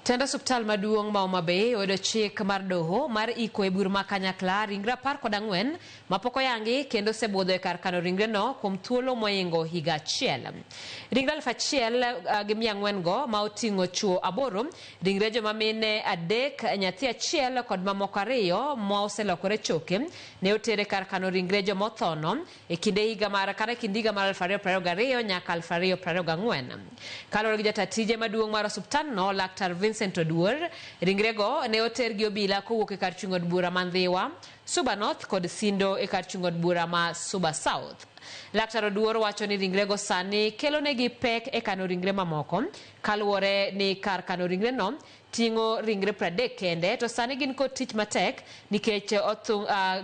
Tenda suptal maduong' ma Homabay oyudo chik mar doho mar iko e bur ma kanyakla ringre 14 mapok oyangi kendo osebudho e kar kano ringre no kuom thuolo moingo higa achiel. Ringre 1,400 go ma oting'o chuo 8, ringre joma mine 3, nyathi 1 kod mamoko 2 ma oselokore choke ne otere kar kano ringre joma othono e kinde higa mar 2022 nyaka 2024. Kaluwore gi jatatije maduong' mar osuptal no Laktar Oduor, ringrego ne oter gi obila kowuok e kar chung od bura ma Ndhiwa, Suba North kod Sindo e kar chung od bura ma Suba South. Laktar Oduor wacho ni ringrego sani kelo negi pek e kano ringre mamoko, kaluwore ni kar kano ringre no ting'o ringre 30 kende, to sani gin kod tich matek nikech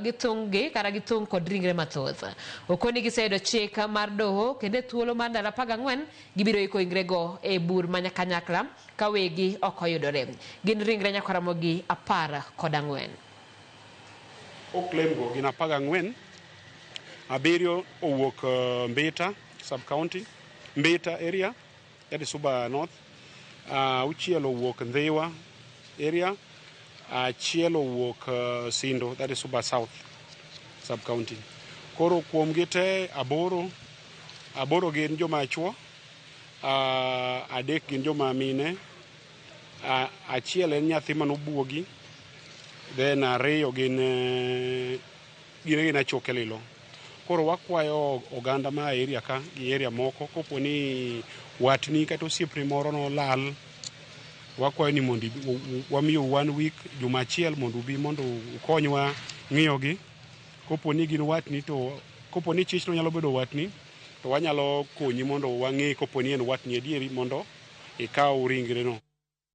githung kod ringre mathoth. Okoni giseyudo chik mar doho kendo thuolo mar ndalo 14 gibiro iko ringrego e bur kanyakla ka wegi ok oyudore. Gin ringre nyaka Ramogi 14. Oklem go gin 14, 7 owuok Mbita sub-county, Mbita area, that is Suba North, 6 owuok Ndhiwa area, 1 owuok Sindo, that is Suba South sub-county. Koro kuom gite 8 gin joma chuo, 3 gin joma mine, 1 en nyathi manobuogi, then 2 gin achoke lilo. Koro wakwayo oganda ma area ka gi area moko kopo ni watni kata osiepni moro no lal, wakwayo ni mondo wamiyo 1 week, juma achiel mondo ubi mondo ukonywa ng'iyogi. Kopo ni gin watni to kopo ni chich no nyalo bedo watni to wanyalo konyi mondo wang'e kopo ni en watni adieri mondo ikaw ringre no.